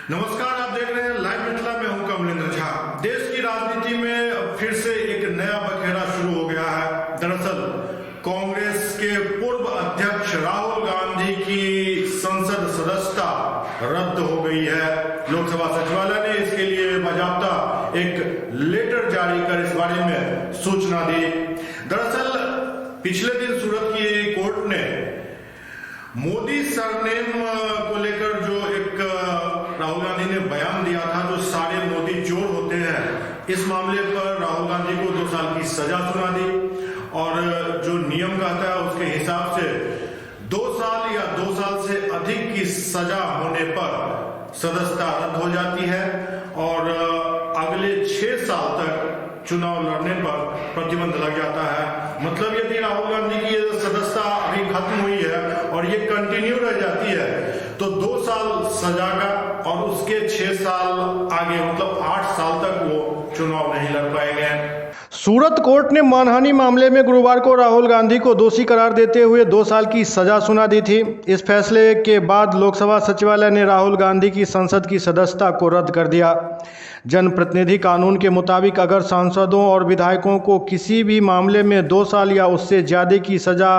नमस्कार, आप देख रहे हैं लाइव मिथिला में हूं कमलेंद्र झा। देश की राजनीति में फिर से एक नया बखेड़ा शुरू हो गया है। दरअसल कांग्रेस के पूर्व अध्यक्ष राहुल गांधी की संसद सदस्यता रद्द हो गई है। लोकसभा सचिवालय ने इसके लिए बाकायदा एक लेटर जारी कर इस बारे में सूचना दी। दरअसल पिछले दिन सूरत की कोर्ट ने मोदी सरनेम को लेकर जो एक राहुल गांधी ने बयान दिया था, जो सारे मोदी चोर होते हैं, इस मामले पर राहुल गांधी को 2 साल की सजा सुना दी और जो नियम कहता है उसके हिसाब से 2 साल या 2 साल से अधिक की सजा होने पर सदस्यता रद्द हो जाती है और अगले 6 साल तक चुनाव लड़ने पर प्रतिबंध लग जाता है। मतलब यदि राहुल गांधी की सदस्यता अभी खत्म हुई है और ये कंटिन्यू रह जाती है तो 2 साल सजा का और उसके 6 साल आगे मतलब 8 साल तक वो चुनाव नहीं लड़ पाएंगे। सूरत कोर्ट ने मानहानि मामले में गुरुवार को राहुल गांधी को दोषी करार देते हुए 2 साल की सजा सुना दी थी। इस फैसले के बाद लोकसभा सचिवालय ने राहुल गांधी की संसद की सदस्यता को रद्द कर दिया। जनप्रतिनिधि कानून के मुताबिक अगर सांसदों और विधायकों को किसी भी मामले में 2 साल या उससे ज्यादा की सजा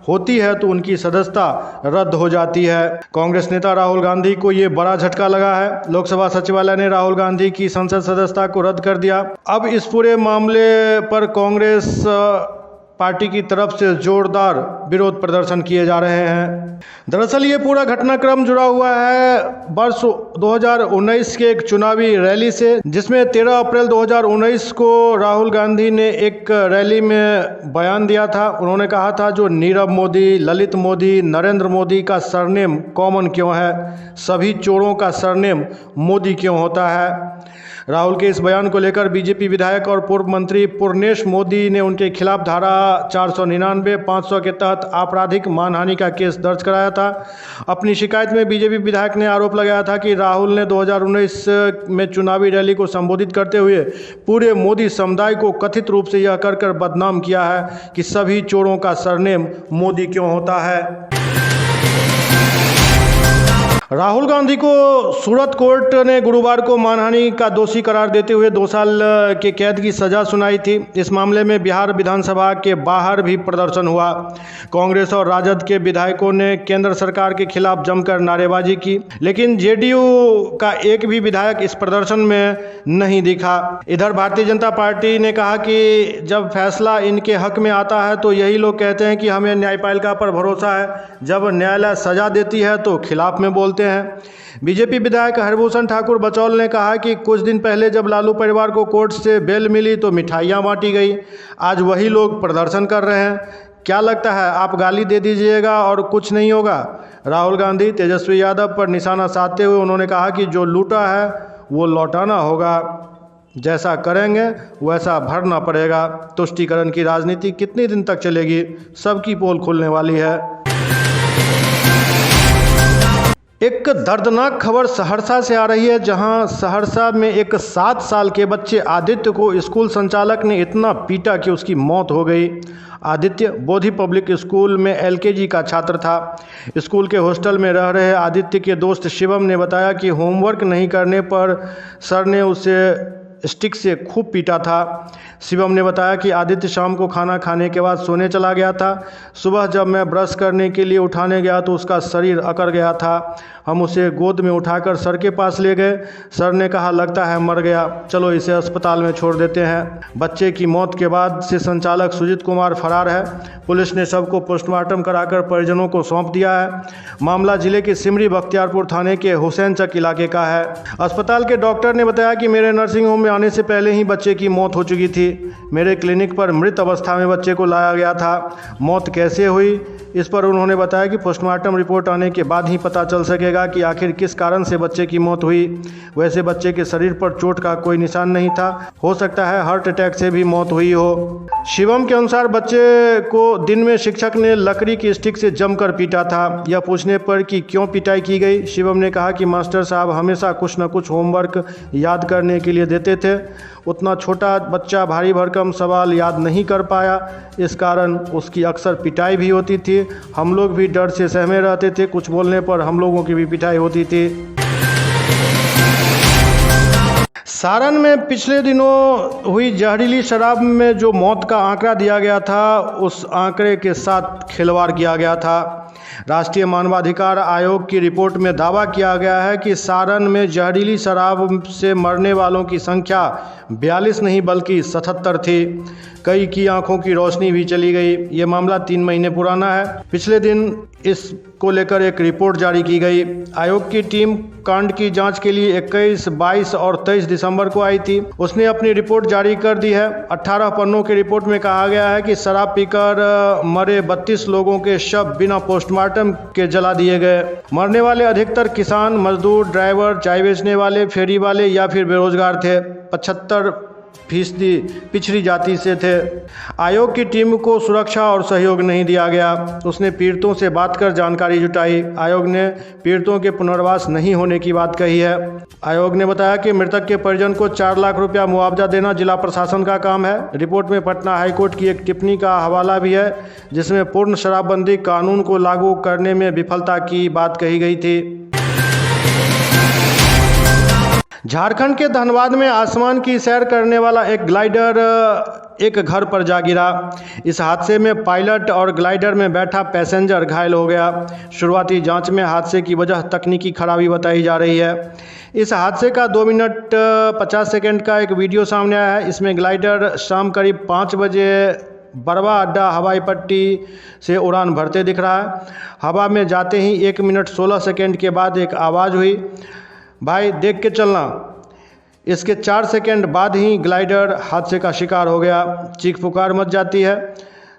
होती है तो उनकी सदस्यता रद्द हो जाती है। कांग्रेस नेता राहुल गांधी को ये बड़ा झटका लगा है। लोकसभा सचिवालय ने राहुल गांधी की संसद सदस्यता को रद्द कर दिया। अब इस पूरे मामले पर कांग्रेस पार्टी की तरफ से जोरदार विरोध प्रदर्शन किए जा रहे हैं। दरअसल ये पूरा घटनाक्रम जुड़ा हुआ है वर्ष 2019 के एक चुनावी रैली से, जिसमें 13 अप्रैल 2019 को राहुल गांधी ने एक रैली में बयान दिया था। उन्होंने कहा था जो नीरव मोदी, ललित मोदी, नरेंद्र मोदी का सरनेम कॉमन क्यों है, सभी चोरों का सरनेम मोदी क्यों होता है। राहुल के इस बयान को लेकर बीजेपी विधायक और पूर्व मंत्री पूर्णेश मोदी ने उनके खिलाफ धारा 499, 500 के तहत आपराधिक मानहानि का केस दर्ज कराया था। अपनी शिकायत में बीजेपी विधायक ने आरोप लगाया था कि राहुल ने 2019 में चुनावी रैली को संबोधित करते हुए पूरे मोदी समुदाय को कथित रूप से यह कर बदनाम किया है कि सभी चोरों का सरनेम मोदी क्यों होता है। राहुल गांधी को सूरत कोर्ट ने गुरुवार को मानहानि का दोषी करार देते हुए 2 साल के कैद की सजा सुनाई थी। इस मामले में बिहार विधानसभा के बाहर भी प्रदर्शन हुआ। कांग्रेस और राजद के विधायकों ने केंद्र सरकार के खिलाफ जमकर नारेबाजी की, लेकिन जेडीयू का एक भी विधायक इस प्रदर्शन में नहीं दिखा। इधर भारतीय जनता पार्टी ने कहा कि जब फैसला इनके हक में आता है तो यही लोग कहते हैं कि हमें न्यायपालिका पर भरोसा है, जब न्यायालय सजा देती है तो खिलाफ में बोलते हैं। बीजेपी विधायक हरभूषण ठाकुर बचौल ने कहा कि कुछ दिन पहले जब लालू परिवार को कोर्ट से बेल मिली तो मिठाइयाँ बांटी गई, आज वही लोग प्रदर्शन कर रहे हैं। क्या लगता है आप गाली दे दीजिएगा और कुछ नहीं होगा? राहुल गांधी तेजस्वी यादव पर निशाना साधते हुए उन्होंने कहा कि जो लूटा है वो लौटाना होगा, जैसा करेंगे वैसा भरना पड़ेगा। तुष्टीकरण की राजनीति कितने दिन तक चलेगी? सबकी पोल खुलने वाली है। एक दर्दनाक खबर सहरसा से आ रही है, जहां सहरसा में एक 7 साल के बच्चे आदित्य को स्कूल संचालक ने इतना पीटा कि उसकी मौत हो गई। आदित्य बोधि पब्लिक स्कूल में एलकेजी का छात्र था। स्कूल के हॉस्टल में रह रहे आदित्य के दोस्त शिवम ने बताया कि होमवर्क नहीं करने पर सर ने उसे स्टिक से खूब पीटा था। शिवम ने बताया कि आदित्य शाम को खाना खाने के बाद सोने चला गया था। सुबह जब मैं ब्रश करने के लिए उठाने गया तो उसका शरीर अकड़ गया था। हम उसे गोद में उठाकर सर के पास ले गए। सर ने कहा लगता है मर गया, चलो इसे अस्पताल में छोड़ देते हैं। बच्चे की मौत के बाद से संचालक सुजीत कुमार फरार है। पुलिस ने शव को पोस्टमार्टम कराकर परिजनों को सौंप दिया है। मामला जिले के सिमरी बख्तियारपुर थाने के हुसैनचक इलाके का है। अस्पताल के डॉक्टर ने बताया कि मेरे नर्सिंग होम में आने से पहले ही बच्चे की मौत हो चुकी थी। मेरे क्लिनिक पर मृत अवस्था में बच्चे को लाया गया था। मौत कैसे हुई इस पर उन्होंने बताया कि पोस्टमार्टम रिपोर्ट आने के बाद ही पता चल सकेगा कि आखिर किस कारण से बच्चे की मौत हुई। वैसे बच्चे के शरीर पर चोट का कोई निशान नहीं था, हो सकता है हार्ट अटैक से भी मौत हुई हो। शिवम के अनुसार बच्चे को दिन में शिक्षक ने लकड़ी की स्टिक से जमकर पीटा था। यह पूछने पर कि क्यों पिटाई की गई, शिवम ने कहा कि मास्टर साहब हमेशा कुछ न कुछ होमवर्क याद करने के लिए देते थे। उतना छोटा बच्चा भारी भरकम सवाल याद नहीं कर पाया, इस कारण उसकी अक्सर पिटाई भी होती थी। हम लोग भी डर से सहमे रहते थे, कुछ बोलने पर हम लोगों की भी पिटाई होती थी। सारण में पिछले दिनों हुई जहरीली शराब में जो मौत का आंकड़ा दिया गया था, उस आंकड़े के साथ खिलवाड़ किया गया था। राष्ट्रीय मानवाधिकार आयोग की रिपोर्ट में दावा किया गया है कि सारण में जहरीली शराब से मरने वालों की संख्या 42 नहीं बल्कि 77 थी। कई की आंखों की रोशनी भी चली गई। ये मामला 3 महीने पुराना है। पिछले दिन इसको लेकर एक रिपोर्ट जारी की गई। आयोग की टीम कांड की जांच के लिए 21, 22 और 23 दिसंबर को आई थी। उसने अपनी रिपोर्ट जारी कर दी है। 18 पन्नों की रिपोर्ट में कहा गया है कि शराब पीकर मरे 32 लोगों के शव बिना पोस्टमार्टम के जला दिए गए। मरने वाले अधिकतर किसान, मजदूर, ड्राइवर, चाय बेचने वाले, फेरी वाले या फिर बेरोजगार थे। 75% पिछड़ी जाति से थे। आयोग की टीम को सुरक्षा और सहयोग नहीं दिया गया। उसने पीड़ितों से बात कर जानकारी जुटाई। आयोग ने पीड़ितों के पुनर्वास नहीं होने की बात कही है। आयोग ने बताया कि मृतक के परिजन को 4 लाख रुपया मुआवजा देना जिला प्रशासन का काम है। रिपोर्ट में पटना हाईकोर्ट की एक टिप्पणी का हवाला भी है, जिसमें पूर्ण शराबबंदी कानून को लागू करने में विफलता की बात कही गई थी। झारखंड के धनबाद में आसमान की सैर करने वाला एक ग्लाइडर एक घर पर जा गिरा। इस हादसे में पायलट और ग्लाइडर में बैठा पैसेंजर घायल हो गया। शुरुआती जांच में हादसे की वजह तकनीकी खराबी बताई जा रही है। इस हादसे का 2 मिनट 50 सेकंड का एक वीडियो सामने आया है। इसमें ग्लाइडर शाम करीब 5 बजे बरवा अड्डा हवाई पट्टी से उड़ान भरते दिख रहा है। हवा में जाते ही 1 मिनट 16 सेकंड के बाद एक आवाज़ हुई, भाई देख के चलना। इसके 4 सेकंड बाद ही ग्लाइडर हादसे का शिकार हो गया। चीख पुकार मच जाती है।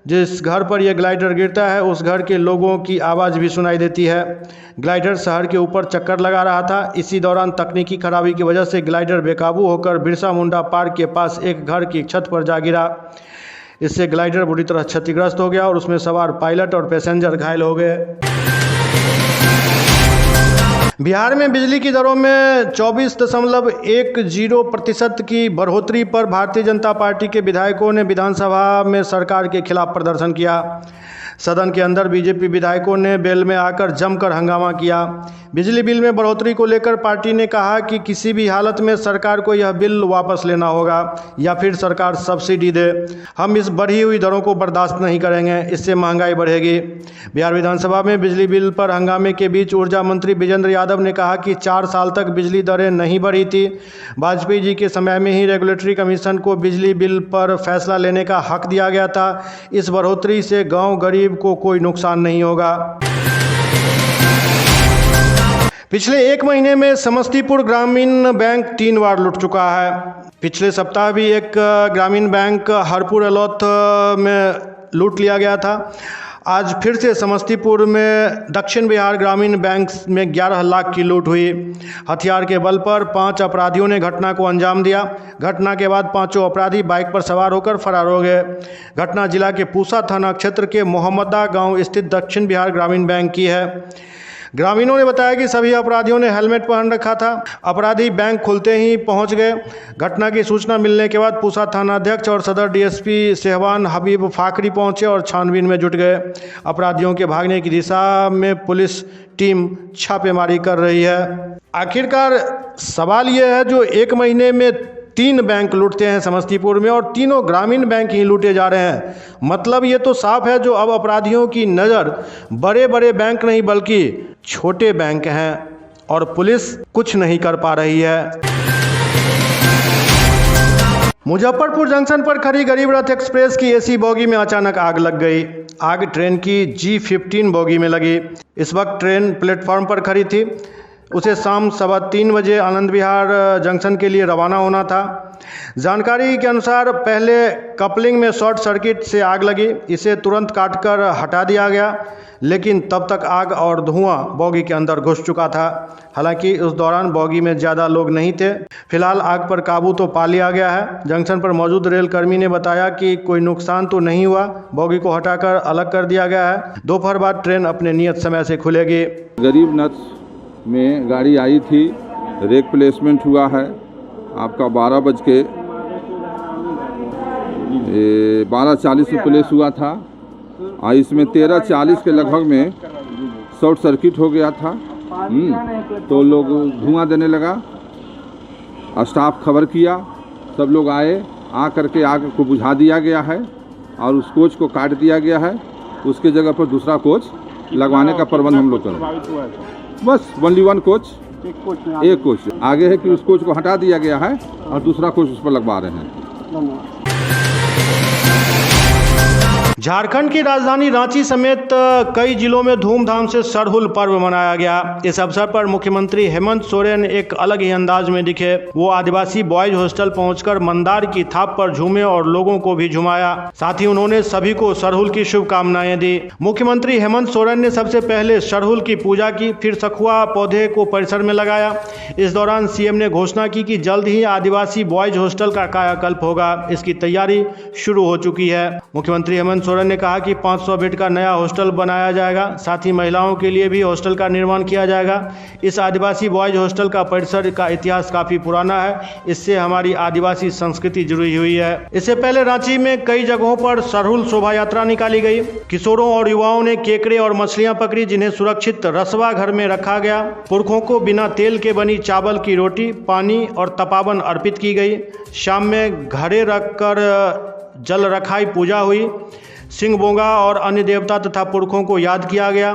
जिस घर पर यह ग्लाइडर गिरता है उस घर के लोगों की आवाज़ भी सुनाई देती है। ग्लाइडर शहर के ऊपर चक्कर लगा रहा था। इसी दौरान तकनीकी खराबी की वजह से ग्लाइडर बेकाबू होकर बिरसा मुंडा पार्क के पास एक घर की छत पर जा गिरा। इससे ग्लाइडर बुरी तरह क्षतिग्रस्त हो गया और उसमें सवार पायलट और पैसेंजर घायल हो गए। बिहार में बिजली की दरों में 24.10% की बढ़ोतरी पर भारतीय जनता पार्टी के विधायकों ने विधानसभा में सरकार के खिलाफ प्रदर्शन किया। सदन के अंदर बीजेपी विधायकों ने बेल में आकर जमकर हंगामा किया। बिजली बिल में बढ़ोतरी को लेकर पार्टी ने कहा कि किसी भी हालत में सरकार को यह बिल वापस लेना होगा या फिर सरकार सब्सिडी दे। हम इस बढ़ी हुई दरों को बर्दाश्त नहीं करेंगे, इससे महंगाई बढ़ेगी। बिहार विधानसभा में बिजली बिल पर हंगामे के बीच ऊर्जा मंत्री विजेंद्र यादव ने कहा कि 4 साल तक बिजली दरें नहीं बढ़ी थी। वाजपेयी जी के समय में ही रेगुलेटरी कमीशन को बिजली बिल पर फैसला लेने का हक दिया गया था। इस बढ़ोतरी से गाँव गरीब को कोई नुकसान नहीं होगा। पिछले 1 महीने में समस्तीपुर ग्रामीण बैंक 3 बार लूट चुका है। पिछले सप्ताह भी एक ग्रामीण बैंक हरपुर अलौथ में लूट लिया गया था। आज फिर से समस्तीपुर में दक्षिण बिहार ग्रामीण बैंक में 11 लाख की लूट हुई। हथियार के बल पर 5 अपराधियों ने घटना को अंजाम दिया। घटना के बाद 5 अपराधी बाइक पर सवार होकर फरार हो गए। घटना जिला के पूसा थाना क्षेत्र के मोहम्मदा गांव स्थित दक्षिण बिहार ग्रामीण बैंक की है। ग्रामीणों ने बताया कि सभी अपराधियों ने हेलमेट पहन रखा था। अपराधी बैंक खुलते ही पहुंच गए। घटना की सूचना मिलने के बाद पूसा थानाध्यक्ष और सदर डीएसपी सहवान हबीब फाकरी पहुंचे और छानबीन में जुट गए। अपराधियों के भागने की दिशा में पुलिस टीम छापेमारी कर रही है। आखिरकार सवाल यह है, जो 1 महीने में 3 बैंक लूटते हैं समस्तीपुर में और तीनों ग्रामीण बैंक ही लूटे जा रहे हैं, मतलब ये तो साफ है जो अब अपराधियों की नज़र बड़े बड़े बैंक नहीं बल्कि छोटे बैंक हैं और पुलिस कुछ नहीं कर पा रही है। मुजफ्फरपुर जंक्शन पर खड़ी गरीब रथ एक्सप्रेस की एसी बोगी में अचानक आग लग गई। आग ट्रेन की G15 बोगी में लगी। इस वक्त ट्रेन प्लेटफॉर्म पर खड़ी थी। उसे शाम 3:15 बजे आनंद विहार जंक्शन के लिए रवाना होना था। जानकारी के अनुसार पहले कपलिंग में शॉर्ट सर्किट से आग लगी। इसे तुरंत काटकर हटा दिया गया, लेकिन तब तक आग और धुआं बोगी के अंदर घुस चुका था। हालांकि उस दौरान बोगी में ज़्यादा लोग नहीं थे। फिलहाल आग पर काबू तो पा लिया गया है। जंक्शन पर मौजूद रेलकर्मी ने बताया कि कोई नुकसान तो नहीं हुआ। बोगी को हटाकर अलग कर दिया गया है। दोपहर बाद ट्रेन अपने नियत समय से खुलेगी। गरीबनथ में गाड़ी आई थी, रेक प्लेसमेंट हुआ है आपका 12:40 में प्लेस हुआ था और इसमें 13:40 के लगभग में शॉर्ट सर्किट हो गया था। तो लोग धुआं देने लगा स्टाफ खबर किया, सब लोग आए, आ करके आग को बुझा दिया गया है और उस कोच को काट दिया गया है। उसके जगह पर दूसरा कोच लगवाने का प्रबंध हम लोग करें। बस ओनली वन कोच, एक कोच। आगे है कि उस कोच को हटा दिया गया है और दूसरा कोच उस पर लगवा रहे हैं। झारखंड की राजधानी रांची समेत कई जिलों में धूमधाम से सरहुल पर्व मनाया गया। इस अवसर पर मुख्यमंत्री हेमंत सोरेन एक अलग ही अंदाज में दिखे। वो आदिवासी बॉयज हॉस्टल पहुंचकर मंदार की थाप पर झूमे और लोगों को भी झुमाया। साथ ही उन्होंने सभी को सरहुल की शुभकामनाएं दी। मुख्यमंत्री हेमंत सोरेन ने सबसे पहले सरहुल की पूजा की, फिर सखुआ पौधे को परिसर में लगाया। इस दौरान सीएम ने घोषणा की कि जल्द ही आदिवासी बॉयज हॉस्टल का कायाकल्प होगा। इसकी तैयारी शुरू हो चुकी है। मुख्यमंत्री हेमंत सोरेन ने कहा कि 500 बेड का नया हॉस्टल बनाया जाएगा। साथ ही महिलाओं के लिए भी हॉस्टल का निर्माण किया जाएगा। इस आदिवासी बॉयज हॉस्टल का परिसर का इतिहास काफी पुराना है। इससे हमारी आदिवासी संस्कृति जुड़ी हुई है। इससे पहले रांची में कई जगहों पर सरहुल शोभा यात्रा निकाली गई। किशोरों और युवाओं ने केकड़े और मछलियां पकड़ी, जिन्हें सुरक्षित रसवा घर में रखा गया। पुरखों को बिना तेल के बनी चावल की रोटी, पानी और तपावन अर्पित की गई। शाम में घड़े रखकर जल रखाई पूजा हुई। सिंह बोंगा और अन्य देवता तथा पुरखों को याद किया गया।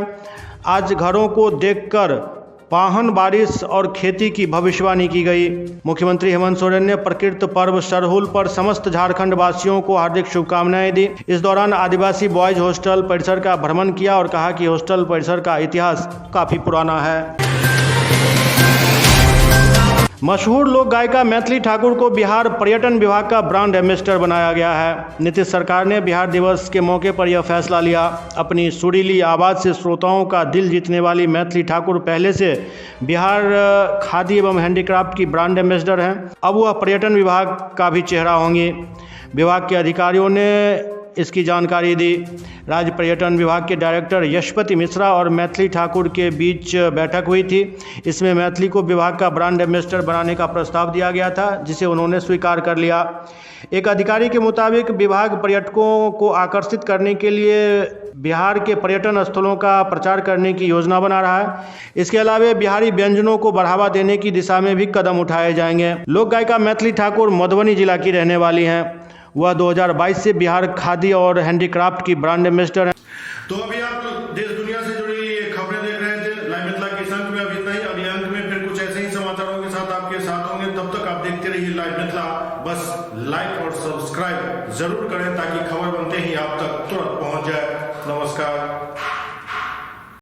आज घरों को देखकर पाहन बारिश और खेती की भविष्यवाणी की गई। मुख्यमंत्री हेमंत सोरेन ने प्रकृत पर्व सरहुल पर समस्त झारखंड वासियों को हार्दिक शुभकामनाएं दी। इस दौरान आदिवासी बॉयज हॉस्टल परिसर का भ्रमण किया और कहा कि हॉस्टल परिसर का इतिहास काफी पुराना है। मशहूर लोक गायिका मैथिली ठाकुर को बिहार पर्यटन विभाग का ब्रांड एम्बेसडर बनाया गया है। नीतीश सरकार ने बिहार दिवस के मौके पर यह फैसला लिया। अपनी सुरीली आवाज़ से श्रोताओं का दिल जीतने वाली मैथिली ठाकुर पहले से बिहार खादी एवं हैंडीक्राफ्ट की ब्रांड एम्बेसडर हैं। अब वह पर्यटन विभाग का भी चेहरा होंगी। विभाग के अधिकारियों ने इसकी जानकारी दी। राज्य पर्यटन विभाग के डायरेक्टर यशपति मिश्रा और मैथिली ठाकुर के बीच बैठक हुई थी। इसमें मैथिली को विभाग का ब्रांड एम्बेसडर बनाने का प्रस्ताव दिया गया था, जिसे उन्होंने स्वीकार कर लिया। एक अधिकारी के मुताबिक विभाग पर्यटकों को आकर्षित करने के लिए बिहार के पर्यटन स्थलों का प्रचार करने की योजना बना रहा है। इसके अलावा बिहारी व्यंजनों को बढ़ावा देने की दिशा में भी कदम उठाए जाएंगे। लोक गायिका मैथिली ठाकुर मधुबनी जिला की रहने वाली हैं। वह 2022 से बिहार खादी और हैंडीक्राफ्ट की ब्रांड एम्बेसडर हैं। तो अभी आप देश दुनिया से जुड़ी खबरें देख रहे थे लाइव मिथिला के इस अंक में। अभी इतना ही। अगले अंक में फिर कुछ ऐसे ही समाचारों के साथ आपके साथ होंगे। तब तक आप देखते रहिए लाइव मिथिला। बस लाइक और सब्सक्राइब जरूर करें ताकि खबर बनते ही आप तक तुरंत पहुंच जाए। नमस्कार।